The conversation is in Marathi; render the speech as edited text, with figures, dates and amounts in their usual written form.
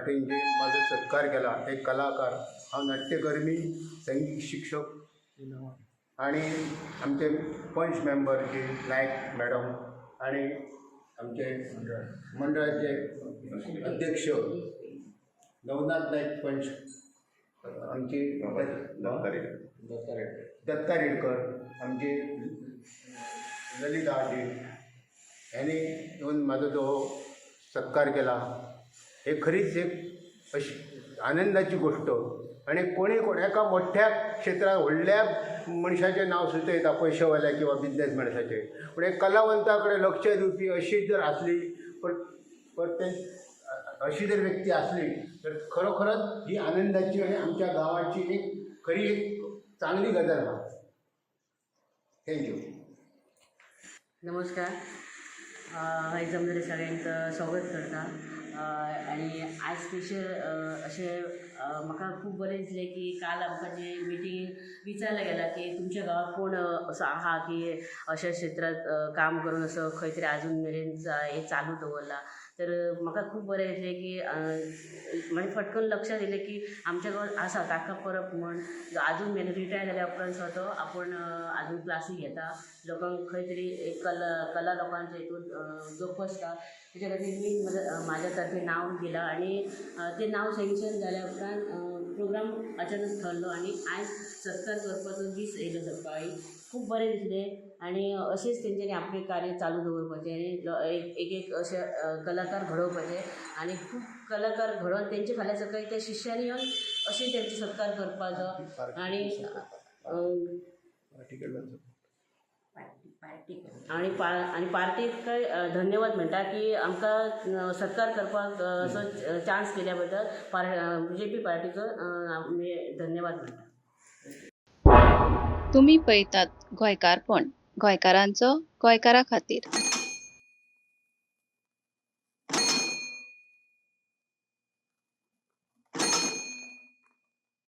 पार्टींचे माझा सत्कार केला. एक कलाकार, हांव नाट्यकर्मी, संगीत शिक्षक आणि आमचे पंच मेंबर जे नायक मॅडम आणि आमचे मंडळाचे अध्यक्ष नवनाथ नाईक पंच, आमची दत्ता रेडकर, आमचे ललिता आजी यांनी येऊन माझा जो सत्कार केला. हे खरीच एक अशी आनंदाची गोष्ट. आणि एका मोठ्या क्षेत्रात व्हडल्या मनशाचें नांव सुद्दां येता, पयशेवाल्या किंवा बिझनेसमॅन्साचें. पूण एक कलावंताकडे लक्ष दिवपी अशी जर असली, अशी जर व्यक्ती असली तर खरोखरच ही आनंदाची आणि आमच्या गावाची एक चांगली गजाल आहा. थँक्यू. नमस्कार. हांवें जमलेल्या सगळ्यांचं स्वागत करता. आणि आज स्पेशल अशें म्हाका खूब बरें दिसलें की काल आमकां जे मिटींग विचारला गेला की तुमच्या गांवांत कोण असो आहा की अशा क्षेत्रांत काम करून असो खंय तरी आजून मेरेन हे चालू दवरला. तर म्हाका खूब बरें दिसलें की म्हणजे फटकन लक्षांत येयलें की आमच्या गांवांत आसा काका परब म्हण, जो आजून मेरेन रिटायर जाल्या उपरांत सुद्दां तो आपूण आजून क्लासी घेता, लोकांक खंय तरी एक कला लोकांच्या हितून जोपासता. तेच्या खातीर मी म्हाज्या तर्फे नांव दिलां आणि तें नांव सँक्शन जाल्या उपरांत प्रोग्राम अचानक ठरलो आणि आयज सत्कार करपाचो दीस येयलो सकाळीं. खूब बरें दिसलें आणि अशेंच तेंच्यांनी आपलें कार्य चालू दवरपाचें आनी एक अशे कलाकार घडोवपाचे आणि खूब कलाकार घडोवन तेंचे फाल्यां सकाळीं त्या शिश्यांनी येवन अशें तेंचो सत्कार करपाचो आणि पार्टीक धन्यवाद म्हणटा की आमकां सत्कार करपाक असो चान्स केल्या बद्दल BJP पार्टीचो धन्यवाद म्हणटा. तुम्ही पळयतात गोंयकारपण, गोंयकारांचो गोंयकारा खातीर.